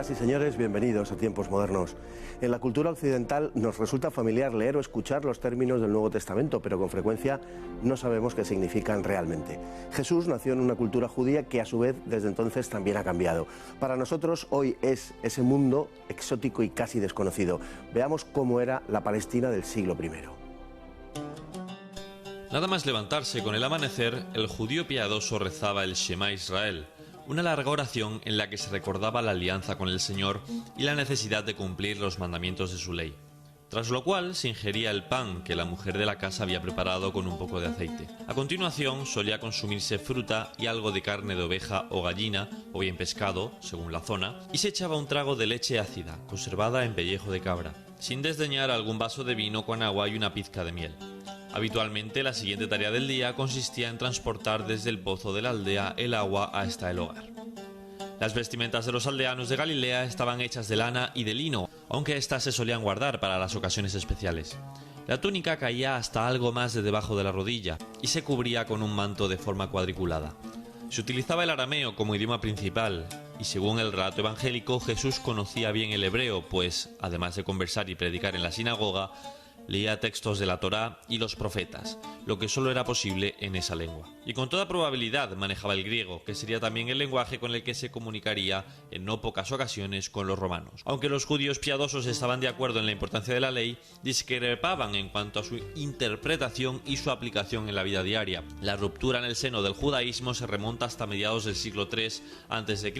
Señoras y señores, bienvenidos a Tiempos Modernos. En la cultura occidental nos resulta familiar leer o escuchar los términos del Nuevo Testamento, pero con frecuencia no sabemos qué significan realmente. Jesús nació en una cultura judía que a su vez desde entonces también ha cambiado. Para nosotros hoy es ese mundo exótico y casi desconocido. Veamos cómo era la Palestina del siglo I. Nada más levantarse con el amanecer, el judío piadoso rezaba el Shema Israel, una larga oración en la que se recordaba la alianza con el Señor y la necesidad de cumplir los mandamientos de su ley. Tras lo cual se ingería el pan que la mujer de la casa había preparado con un poco de aceite. A continuación solía consumirse fruta y algo de carne de oveja o gallina, o bien pescado, según la zona, y se echaba un trago de leche ácida, conservada en pellejo de cabra, sin desdeñar algún vaso de vino con agua y una pizca de miel. Habitualmente la siguiente tarea del día consistía en transportar desde el pozo de la aldea el agua hasta el hogar. Las vestimentas de los aldeanos de Galilea estaban hechas de lana y de lino, aunque éstas se solían guardar para las ocasiones especiales. La túnica caía hasta algo más de debajo de la rodilla y se cubría con un manto de forma cuadriculada. Se utilizaba el arameo como idioma principal y según el relato evangélico Jesús conocía bien el hebreo, pues, además de conversar y predicar en la sinagoga, leía textos de la Torá y los profetas, lo que solo era posible en esa lengua. Y con toda probabilidad manejaba el griego, que sería también el lenguaje con el que se comunicaría en no pocas ocasiones con los romanos. Aunque los judíos piadosos estaban de acuerdo en la importancia de la ley, discrepaban en cuanto a su interpretación y su aplicación en la vida diaria. La ruptura en el seno del judaísmo se remonta hasta mediados del siglo III a.C.,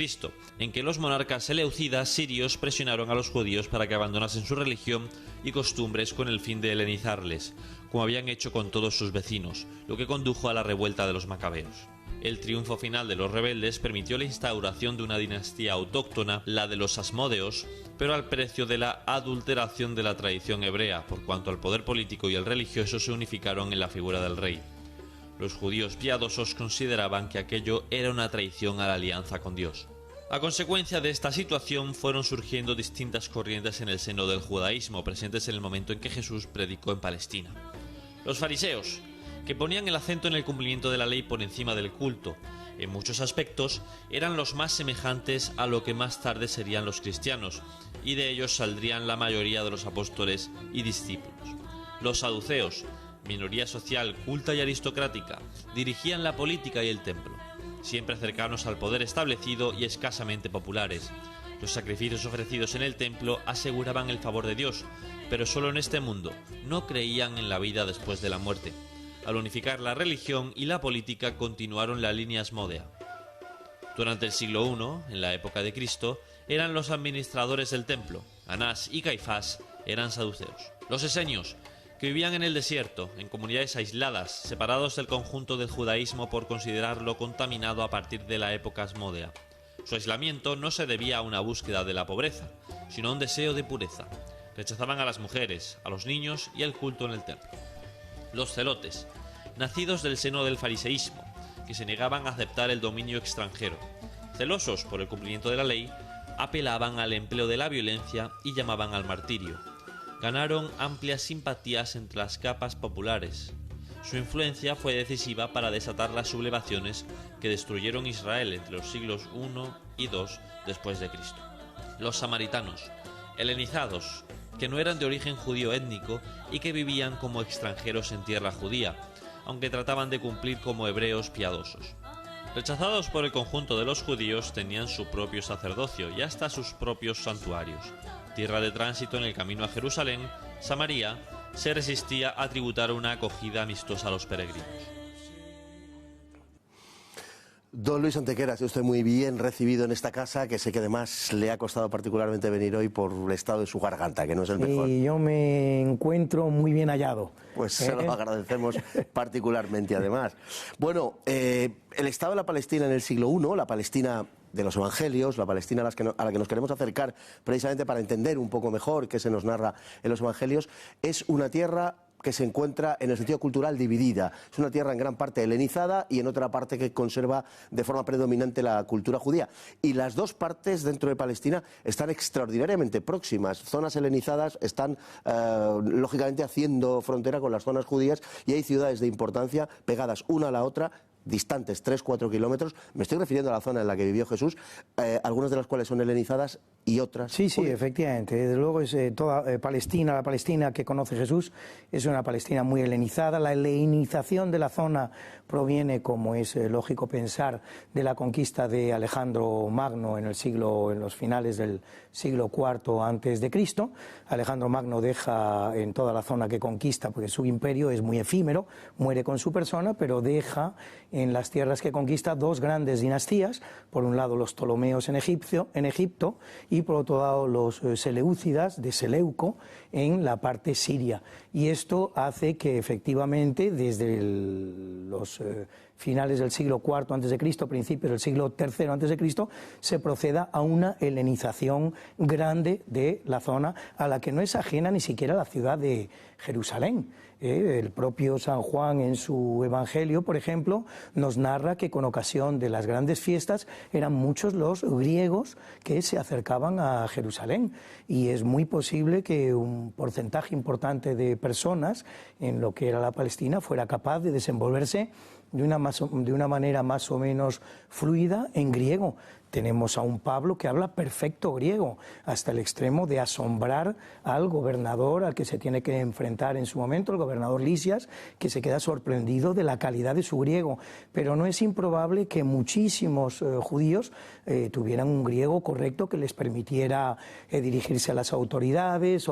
en que los monarcas seleucidas sirios presionaron a los judíos para que abandonasen su religión y costumbres con el fin de helenizarles, como habían hecho con todos sus vecinos, lo que condujo a la revuelta de los macabeos. El triunfo final de los rebeldes permitió la instauración de una dinastía autóctona, la de los Asmódeos, pero al precio de la adulteración de la tradición hebrea, por cuanto el poder político y el religioso se unificaron en la figura del rey. Los judíos piadosos consideraban que aquello era una traición a la alianza con Dios. A consecuencia de esta situación fueron surgiendo distintas corrientes en el seno del judaísmo presentes en el momento en que Jesús predicó en Palestina. Los fariseos, que ponían el acento en el cumplimiento de la ley por encima del culto, en muchos aspectos eran los más semejantes a lo que más tarde serían los cristianos, y de ellos saldrían la mayoría de los apóstoles y discípulos. Los saduceos, minoría social culta y aristocrática, dirigían la política y el templo, siempre cercanos al poder establecido y escasamente populares. Los sacrificios ofrecidos en el templo aseguraban el favor de Dios, pero solo en este mundo, no creían en la vida después de la muerte. Al unificar la religión y la política continuaron la línea asmodea. Durante el siglo I, en la época de Cristo, eran los administradores del templo. Anás y Caifás eran saduceos. Los esenios, que vivían en el desierto, en comunidades aisladas, separados del conjunto del judaísmo por considerarlo contaminado a partir de la época asmodea. Su aislamiento no se debía a una búsqueda de la pobreza, sino a un deseo de pureza. Rechazaban a las mujeres, a los niños y el culto en el templo. Los celotes, nacidos del seno del fariseísmo, que se negaban a aceptar el dominio extranjero. Celosos por el cumplimiento de la ley, apelaban al empleo de la violencia y llamaban al martirio. Ganaron amplias simpatías entre las capas populares. Su influencia fue decisiva para desatar las sublevaciones que destruyeron Israel entre los siglos I y II después de Cristo. Los samaritanos, helenizados, que no eran de origen judío étnico y que vivían como extranjeros en tierra judía, aunque trataban de cumplir como hebreos piadosos. Rechazados por el conjunto de los judíos, tenían su propio sacerdocio y hasta sus propios santuarios. Tierra de tránsito en el camino a Jerusalén, Samaria se resistía a tributar una acogida amistosa a los peregrinos. Don Luis Antequera, sea usted muy bien recibido en esta casa, que sé que además le ha costado particularmente venir hoy por el estado de su garganta, que no es el mejor. Y yo me encuentro muy bien hallado. Pues se lo agradecemos particularmente además. Bueno, el estado de la Palestina en el siglo I, la Palestina de los evangelios, la Palestina a la que nos queremos acercar precisamente para entender un poco mejor qué se nos narra en los evangelios, es una tierra que se encuentra en el sentido cultural dividida. Es una tierra en gran parte helenizada y en otra parte que conserva de forma predominante la cultura judía. Y las dos partes dentro de Palestina están extraordinariamente próximas. Zonas helenizadas están lógicamente haciendo frontera con las zonas judías y hay ciudades de importancia pegadas una a la otra distantes 3-4 kilómetros. Me estoy refiriendo a la zona en la que vivió Jesús, algunas de las cuales son helenizadas y otras. Sí, efectivamente. Desde luego es toda Palestina, la Palestina que conoce Jesús es una Palestina muy helenizada. La helenización de la zona proviene, como es lógico pensar, de la conquista de Alejandro Magno en los finales del siglo IV antes de Cristo. Alejandro Magno deja en toda la zona que conquista, porque su imperio es muy efímero, muere con su persona, pero deja en las tierras que conquista dos grandes dinastías, por un lado los Ptolomeos en Egipto y por otro lado los Seleucidas de Seleuco en la parte siria. Y esto hace que efectivamente desde los finales del siglo IV a.C., principios del siglo III a.C., se proceda a una helenización grande de la zona, a la que no es ajena ni siquiera la ciudad de Jerusalén. El propio San Juan en su Evangelio, por ejemplo, nos narra que con ocasión de las grandes fiestas eran muchos los griegos que se acercaban a Jerusalén, y es muy posible que un porcentaje importante de personas en lo que era la Palestina fuera capaz de desenvolverse de una manera más o menos fluida en griego. Tenemos a un Pablo que habla perfecto griego, hasta el extremo de asombrar al gobernador al que se tiene que enfrentar en su momento, el gobernador Lisias, que se queda sorprendido de la calidad de su griego. Pero no es improbable que muchísimos judíos tuvieran un griego correcto que les permitiera dirigirse a las autoridades,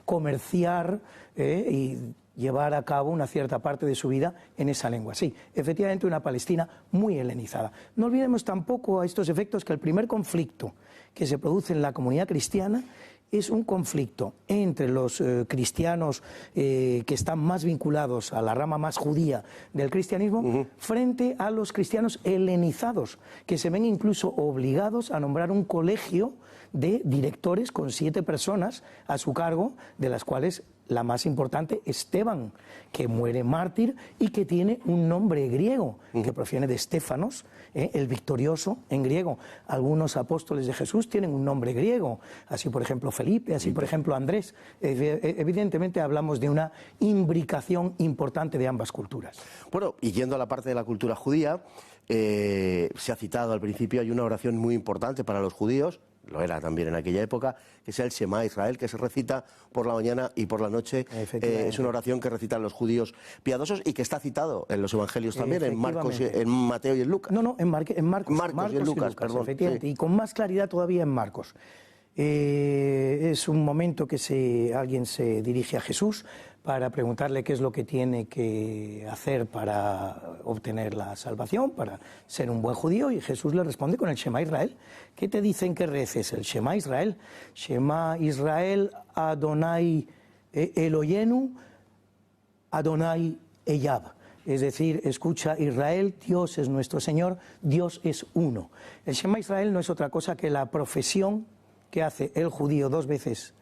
comerciar y llevar a cabo una cierta parte de su vida en esa lengua. Sí, efectivamente una Palestina muy helenizada. No olvidemos tampoco a estos efectos que el primer conflicto que se produce en la comunidad cristiana es un conflicto entre los cristianos que están más vinculados a la rama más judía del cristianismo frente a los cristianos helenizados, que se ven incluso obligados a nombrar un colegio de directores con 7 personas a su cargo, de las cuales la más importante, Esteban, que muere mártir y que tiene un nombre griego, que proviene de Estéfanos, el victorioso en griego. Algunos apóstoles de Jesús tienen un nombre griego, así por ejemplo Felipe, así por ejemplo Andrés. Evidentemente hablamos de una imbricación importante de ambas culturas. Bueno, y yendo a la parte de la cultura judía, se ha citado al principio, hay una oración muy importante para los judíos, lo era también en aquella época, que es el Shema Israel, que se recita por la mañana y por la noche. Es una oración que recitan los judíos piadosos y que está citado en los evangelios también, en Marcos, en Mateo y en Lucas. No, en Marcos y en Lucas, perdón. Efectivamente, sí. Y con más claridad todavía en Marcos. Es un momento que alguien se dirige a Jesús para preguntarle qué es lo que tiene que hacer para obtener la salvación, para ser un buen judío, y Jesús le responde con el Shema Israel. ¿Qué te dicen que reces? El Shema Israel. Shema Israel Adonai Eloyenu Adonai Eyab. Es decir, escucha Israel, Dios es nuestro Señor, Dios es uno. El Shema Israel no es otra cosa que la profesión que hace el judío 2 veces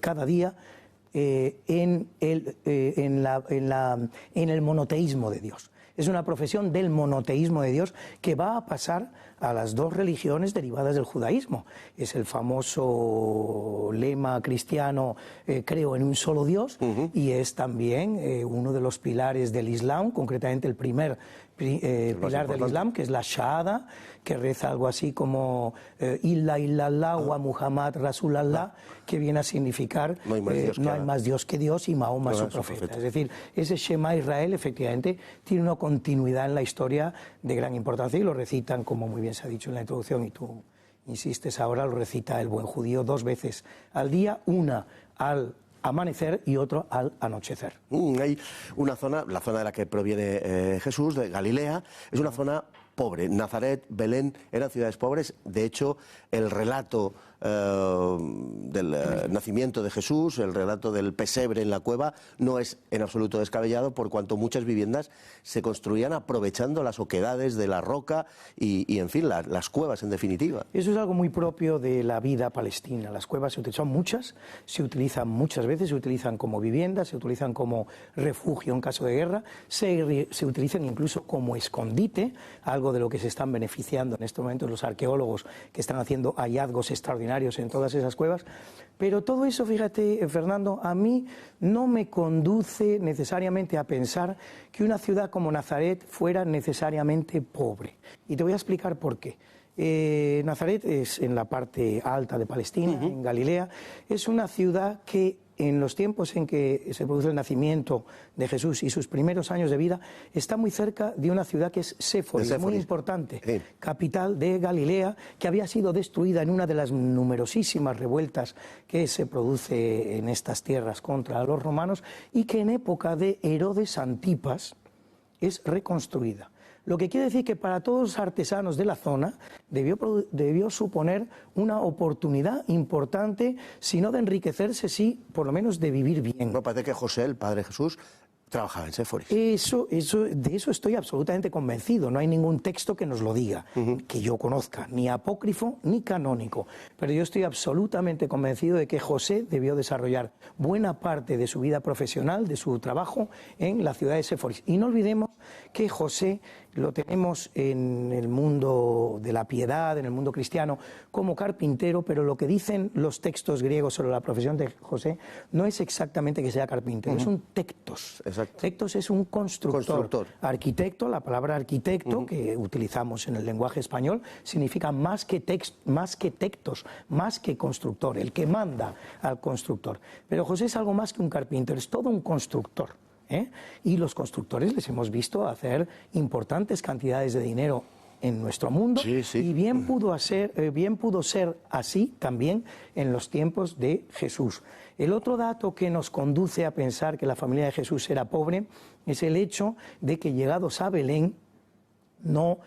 cada día en el monoteísmo de Dios. Es una profesión del monoteísmo de Dios que va a pasar a las 2 religiones derivadas del judaísmo. Es el famoso lema cristiano, creo en un solo Dios, y es también uno de los pilares del Islam, concretamente el primer pilar del Islam, que es la Shahada, que reza algo así como Illa illallah wa Muhammad Rasulallah, que viene a significar no hay más Dios que Dios y Mahoma su profeta. Es decir, ese Shema Israel efectivamente tiene una continuidad en la historia de gran importancia, y lo recitan, como muy bien se ha dicho en la introducción y tú insistes ahora, lo recita el buen judío 2 veces al día, una al amanecer y otro al anochecer. Hay una zona, la zona de la que proviene Jesús, de Galilea, es una zona pobre. Nazaret, Belén eran ciudades pobres. De hecho, el relato del nacimiento de Jesús, el relato del pesebre en la cueva, no es en absoluto descabellado, por cuanto muchas viviendas se construían aprovechando las oquedades de la roca y en fin, las cuevas en definitiva. Eso es algo muy propio de la vida palestina. Las cuevas son muchas, se utilizan muchas veces, se utilizan como viviendas, se utilizan como refugio en caso de guerra, se utilizan incluso como escondite, algo algo de lo que se están beneficiando en estos momentos los arqueólogos que están haciendo hallazgos extraordinarios en todas esas cuevas. Pero todo eso, fíjate, Fernando, a mí no me conduce necesariamente a pensar que una ciudad como Nazaret fuera necesariamente pobre. Y te voy a explicar por qué. Nazaret es en la parte alta de Palestina, en Galilea. Es una ciudad que en los tiempos en que se produce el nacimiento de Jesús y sus primeros años de vida, está muy cerca de una ciudad que es Séforis, muy importante, sí, capital de Galilea, que había sido destruida en una de las numerosísimas revueltas que se produce en estas tierras contra los romanos, y que en época de Herodes Antipas es reconstruida. Lo que quiere decir que para todos los artesanos de la zona debió suponer una oportunidad importante, si no de enriquecerse, sí, por lo menos de vivir bien. Me parece que José, el padre Jesús, trabajaba en Séforis. De eso estoy absolutamente convencido. No hay ningún texto que nos lo diga, que yo conozca, ni apócrifo ni canónico. Pero yo estoy absolutamente convencido de que José debió desarrollar buena parte de su vida profesional, de su trabajo, en la ciudad de Séforis. Y no olvidemos que José lo tenemos en el mundo de la piedad, en el mundo cristiano, como carpintero, pero lo que dicen los textos griegos sobre la profesión de José no es exactamente que sea carpintero, es un tectos. Exacto. Tectos es un constructor. Arquitecto, la palabra arquitecto, que utilizamos en el lenguaje español, significa más que tectos, más que constructor, el que manda al constructor. Pero José es algo más que un carpintero, es todo un constructor. Y los constructores les hemos visto hacer importantes cantidades de dinero en nuestro mundo, sí, sí. Y bien pudo ser así también en los tiempos de Jesús. El otro dato que nos conduce a pensar que la familia de Jesús era pobre es el hecho de que, llegados a Belén, no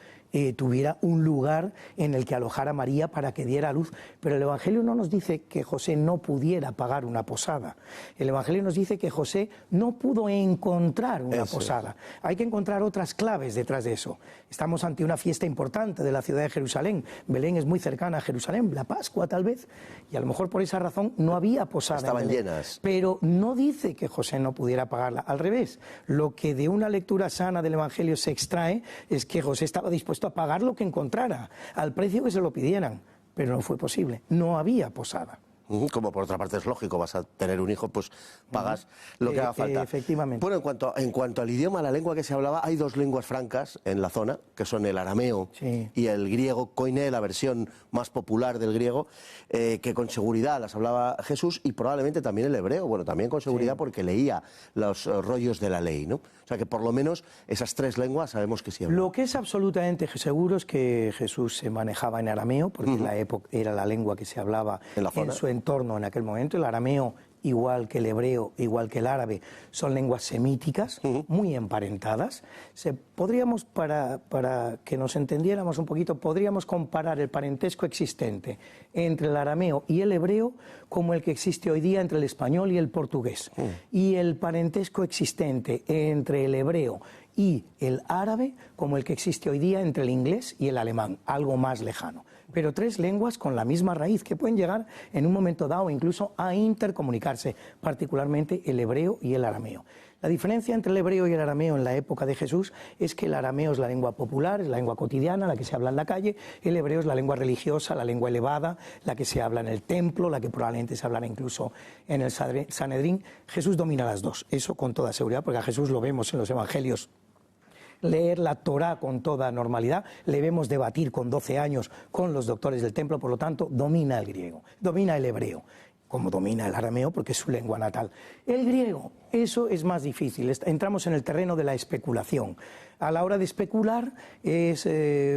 tuviera un lugar en el que alojar a María para que diera a luz. Pero el Evangelio no nos dice que José no pudiera pagar una posada. El Evangelio nos dice que José no pudo encontrar una posada. Hay que encontrar otras claves detrás de eso. Estamos ante una fiesta importante de la ciudad de Jerusalén. Belén es muy cercana a Jerusalén, la Pascua tal vez, y a lo mejor por esa razón no había posada. Estaban llenas. Pero no dice que José no pudiera pagarla. Al revés, lo que de una lectura sana del Evangelio se extrae es que José estaba dispuesto a pagar lo que encontrara, al precio que se lo pidieran, pero no fue posible, no había posada. Como por otra parte es lógico, vas a tener un hijo, pues pagas lo que haga falta. Efectivamente. Bueno, en cuanto al idioma, la lengua que se hablaba, hay dos lenguas francas en la zona, que son el arameo y el griego koiné, la versión más popular del griego, que con seguridad las hablaba Jesús, y probablemente también el hebreo, bueno, también con seguridad porque leía los rollos de la ley, ¿no? O sea que por lo menos esas tres lenguas sabemos que sí hablaba. Lo que es absolutamente seguro es que Jesús se manejaba en arameo, porque era la lengua que se hablaba en su entorno en aquel momento. El arameo, igual que el hebreo, igual que el árabe, son lenguas semíticas, muy emparentadas. Podríamos, para que nos entendiéramos un poquito, podríamos comparar el parentesco existente entre el arameo y el hebreo como el que existe hoy día entre el español y el portugués. Y el parentesco existente entre el hebreo y el árabe como el que existe hoy día entre el inglés y el alemán, algo más lejano. Pero tres lenguas con la misma raíz que pueden llegar en un momento dado incluso a intercomunicarse, particularmente el hebreo y el arameo. La diferencia entre el hebreo y el arameo en la época de Jesús es que el arameo es la lengua popular, es la lengua cotidiana, la que se habla en la calle. El hebreo es la lengua religiosa, la lengua elevada, la que se habla en el templo, la que probablemente se hablará incluso en el Sanedrín. Jesús domina las dos, eso con toda seguridad, porque a Jesús lo vemos en los evangelios leer la Torá con toda normalidad, le vemos debatir con 12 años con los doctores del templo, por lo tanto domina el griego, domina el hebreo, como domina el arameo porque es su lengua natal. El griego, eso es más difícil, entramos en el terreno de la especulación. A la hora de especular es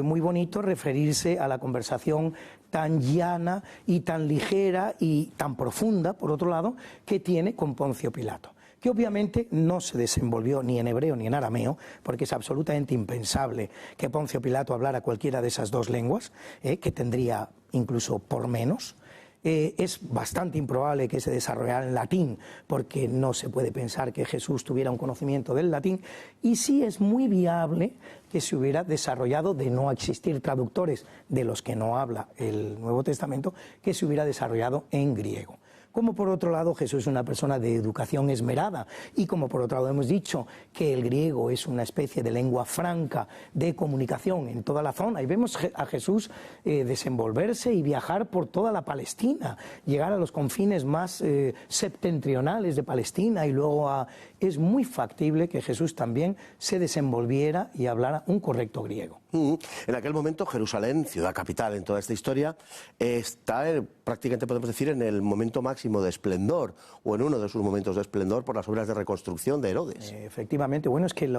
muy bonito referirse a la conversación tan llana y tan ligera y tan profunda, por otro lado, que tiene con Poncio Pilato, que obviamente no se desenvolvió ni en hebreo ni en arameo, porque es absolutamente impensable que Poncio Pilato hablara cualquiera de esas dos lenguas, que tendría incluso por menos. Es bastante improbable que se desarrollara en latín, porque no se puede pensar que Jesús tuviera un conocimiento del latín, y sí es muy viable que se hubiera desarrollado, de no existir traductores de los que no habla el Nuevo Testamento, que se hubiera desarrollado en griego. como por otro lado Jesús es una persona de educación esmerada, y como por otro lado hemos dicho que el griego es una especie de lengua franca de comunicación en toda la zona, y vemos a Jesús desenvolverse y viajar por toda la Palestina, llegar a los confines más septentrionales de Palestina, y luego es muy factible que Jesús también se desenvolviera y hablara un correcto griego. En aquel momento Jerusalén, ciudad capital en toda esta historia, está prácticamente, podemos decir, en el momento máximo de esplendor, o en uno de sus momentos de esplendor, por las obras de reconstrucción de Herodes. Efectivamente, bueno, es que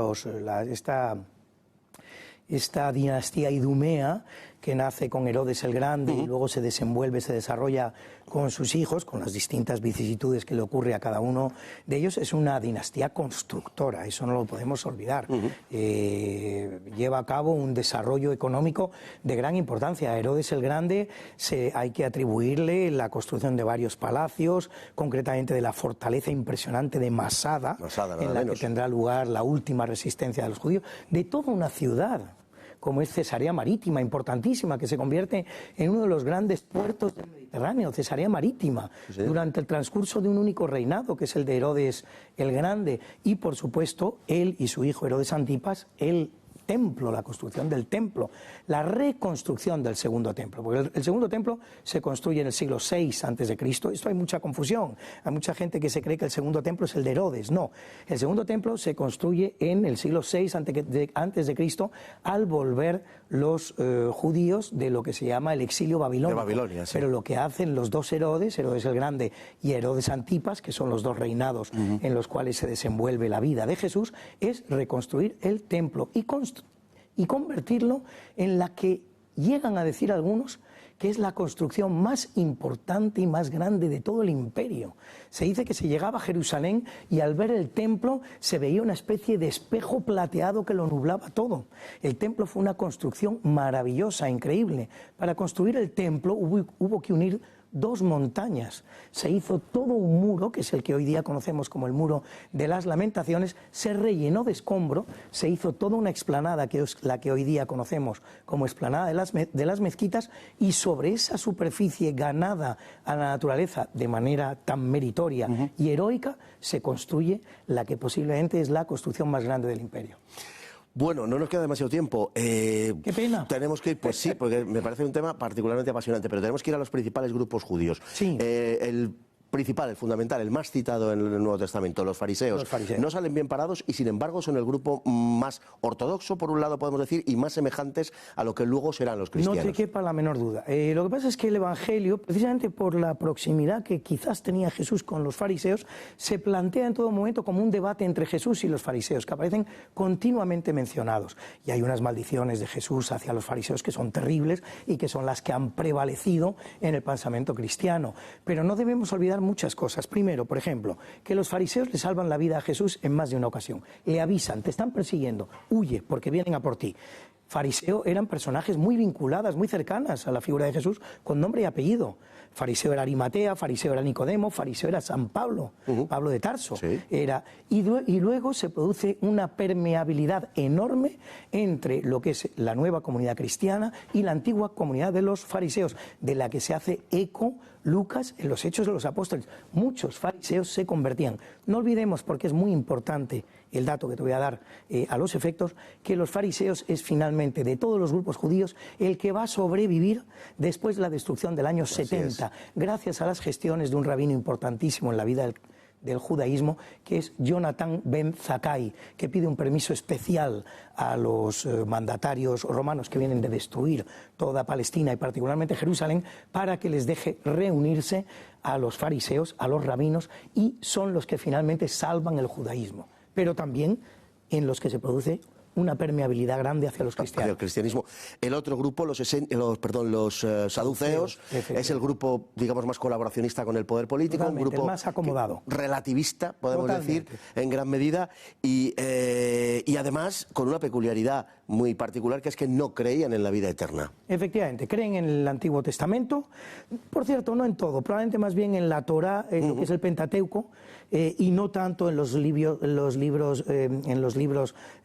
esta dinastía idumea, que nace con Herodes el Grande y luego se desenvuelve, se desarrolla con sus hijos, con las distintas vicisitudes que le ocurre a cada uno de ellos, es una dinastía constructora, eso no lo podemos olvidar. Lleva a cabo un desarrollo económico de gran importancia. A Herodes el Grande hay que atribuirle la construcción de varios palacios, concretamente de la fortaleza impresionante de Masada, en la que tendrá lugar la última resistencia de los judíos, de toda una ciudad como es Cesarea Marítima, importantísima, que se convierte en uno de los grandes puertos del Mediterráneo, Cesarea Marítima, durante el transcurso de un único reinado, que es el de Herodes el Grande, y por supuesto él y su hijo Herodes Antipas, el templo, la construcción del templo, la reconstrucción del segundo templo, porque el segundo templo se construye en el siglo VI a.C., esto hay mucha confusión, hay mucha gente que se cree que el segundo templo es el de Herodes, no, el segundo templo se construye en el siglo VI a.C. al volver los judíos de lo que se llama el exilio babilónico. De Babilonia, sí. Pero lo que hacen los dos Herodes, Herodes el Grande y Herodes Antipas, que son los dos reinados en los cuales se desenvuelve la vida de Jesús, es reconstruir el templo y convertirlo en la que llegan a decir algunos que es la construcción más importante y más grande de todo el imperio. Se dice que se llegaba a Jerusalén y al ver el templo se veía una especie de espejo plateado que lo nublaba todo. El templo fue una construcción maravillosa, increíble. Para construir el templo hubo que unir dos montañas. Se hizo todo un muro, que es el que hoy día conocemos como el Muro de las Lamentaciones, se rellenó de escombro, se hizo toda una explanada, que es la que hoy día conocemos como explanada de las mezquitas, y sobre esa superficie ganada a la naturaleza de manera tan meritoria y heroica, se construye la que posiblemente es la construcción más grande del imperio. Bueno, no nos queda demasiado tiempo. Qué pena. Tenemos que ir, pues sí, porque me parece un tema particularmente apasionante, pero tenemos que ir a los principales grupos judíos. Sí. El principal, el fundamental, el más citado en el Nuevo Testamento, los fariseos, no salen bien parados y sin embargo son el grupo más ortodoxo, por un lado podemos decir, y más semejantes a lo que luego serán los cristianos. No te quepa la menor duda. Lo que pasa es que el Evangelio, precisamente por la proximidad que quizás tenía Jesús con los fariseos, se plantea en todo momento como un debate entre Jesús y los fariseos, que aparecen continuamente mencionados. Y hay unas maldiciones de Jesús hacia los fariseos que son terribles y que son las que han prevalecido en el pensamiento cristiano. Pero no debemos olvidar muchas cosas. Primero, por ejemplo, que los fariseos le salvan la vida a Jesús en más de una ocasión. Le avisan, te están persiguiendo, huye porque vienen a por ti. Fariseo eran personajes muy vinculadas, muy cercanas a la figura de Jesús, con nombre y apellido. Fariseo era Arimatea, fariseo era Nicodemo, fariseo era San Pablo, Pablo de Tarso. Sí. Y luego se produce una permeabilidad enorme entre lo que es la nueva comunidad cristiana y la antigua comunidad de los fariseos, de la que se hace eco Lucas en los Hechos de los Apóstoles. Muchos fariseos se convertían. No olvidemos, porque es muy importante el dato que te voy a dar a los efectos, que los fariseos es finalmente, de todos los grupos judíos, el que va a sobrevivir después de la destrucción del año 70, gracias a las gestiones de un rabino importantísimo en la vida del judaísmo, que es Jonatán ben Zakkai, que pide un permiso especial a los mandatarios romanos que vienen de destruir toda Palestina y particularmente Jerusalén, para que les deje reunirse a los fariseos, a los rabinos, y son los que finalmente salvan el judaísmo, pero también en los que se produce una permeabilidad grande hacia los cristianos. Hacia el cristianismo. El otro grupo, los saduceos, es el grupo, digamos, más colaboracionista con el poder político, totalmente, un grupo el más acomodado, relativista, podemos totalmente decir, en gran medida, y además con una peculiaridad muy particular, que es que no creían en la vida eterna. Efectivamente, creen en el Antiguo Testamento, por cierto, no en todo, probablemente más bien en la Torá, lo que es el Pentateuco, y no tanto en los libros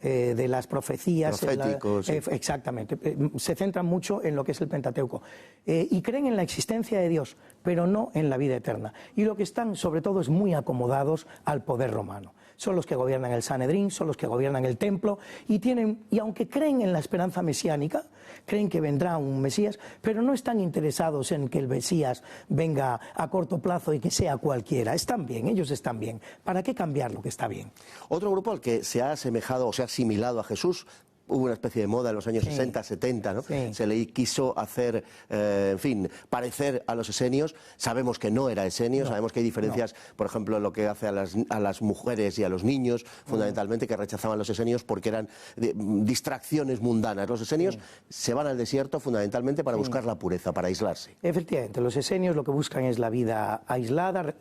de las profecías. Proféticos. Exactamente, se centran mucho en lo que es el Pentateuco. Y creen en la existencia de Dios, pero no en la vida eterna. Y lo que están, sobre todo, es muy acomodados al poder romano. Son los que gobiernan el Sanedrín, son los que gobiernan el templo, y aunque creen en la esperanza mesiánica, creen que vendrá un Mesías, pero no están interesados en que el Mesías venga a corto plazo y que sea cualquiera. Están bien, ellos están bien. ¿Para qué cambiar lo que está bien? Otro grupo al que se ha asemejado o se ha asimilado a Jesús, hubo una especie de moda en los años 60, 70, ¿no? Sí. Se le quiso hacer, en fin, parecer a los esenios. Sabemos que no era esenio, sabemos que hay diferencias, por ejemplo, en lo que hace a las mujeres y a los niños, fundamentalmente, que rechazaban los esenios porque eran distracciones mundanas. Los esenios se van al desierto fundamentalmente para buscar la pureza, para aislarse. Efectivamente, los esenios lo que buscan es la vida aislada,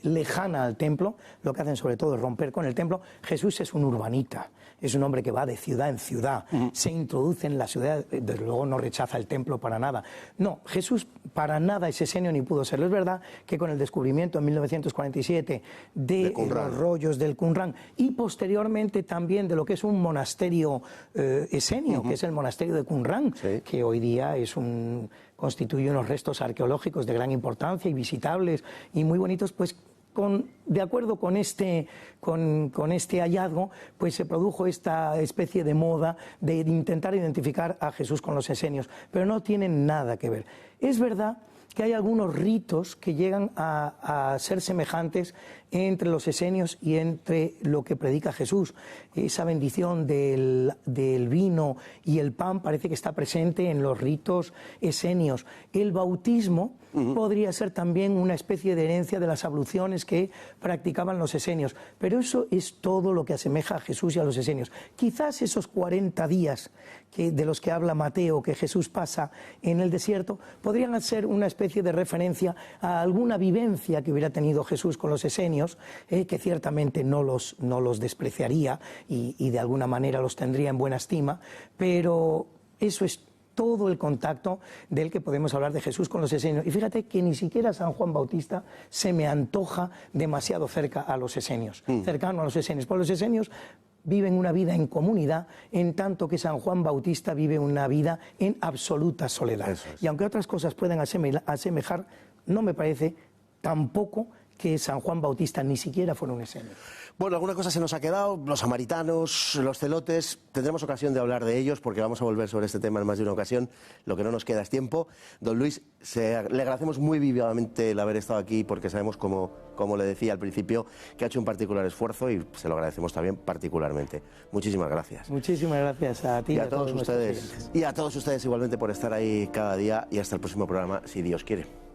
lejana al templo. Lo que hacen sobre todo es romper con el templo. Jesús es un urbanita, es un hombre que va de ciudad en ciudad, se introduce en la ciudad, desde luego no rechaza el templo para nada. No, Jesús para nada es esenio ni pudo serlo. Es verdad que con el descubrimiento en 1947 de los rollos del Qumran y posteriormente también de lo que es un monasterio esenio, que es el monasterio de Qumran, que hoy día constituye unos restos arqueológicos de gran importancia y visitables y muy bonitos, pues de acuerdo con este hallazgo, pues se produjo esta especie de moda de intentar identificar a Jesús con los esenios, pero no tienen nada que ver. Es verdad que hay algunos ritos que llegan a ser semejantes entre los esenios y entre lo que predica Jesús. Esa bendición del vino y el pan parece que está presente en los ritos esenios. El bautismo podría ser también una especie de herencia de las abluciones que practicaban los esenios, pero eso es todo lo que asemeja a Jesús y a los esenios. Quizás esos 40 días de los que habla Mateo, que Jesús pasa en el desierto, podrían ser una especie de referencia a alguna vivencia que hubiera tenido Jesús con los esenios, que ciertamente no los despreciaría y de alguna manera los tendría en buena estima, pero eso es todo el contacto del que podemos hablar de Jesús con los esenios. Y fíjate que ni siquiera San Juan Bautista se me antoja demasiado cerca a los esenios, cercano a los esenios. Por los esenios viven una vida en comunidad, en tanto que San Juan Bautista vive una vida en absoluta soledad. Y aunque otras cosas pueden asemejar, no me parece tampoco que San Juan Bautista ni siquiera fuera un esenio. Bueno, alguna cosa se nos ha quedado, los samaritanos, los celotes, tendremos ocasión de hablar de ellos porque vamos a volver sobre este tema en más de una ocasión, lo que no nos queda es tiempo. Don Luis, le agradecemos muy vivamente el haber estado aquí porque sabemos, como le decía al principio, que ha hecho un particular esfuerzo y se lo agradecemos también particularmente. Muchísimas gracias. Muchísimas gracias a ti y a todos ustedes. Y a todos ustedes igualmente por estar ahí cada día y hasta el próximo programa, si Dios quiere.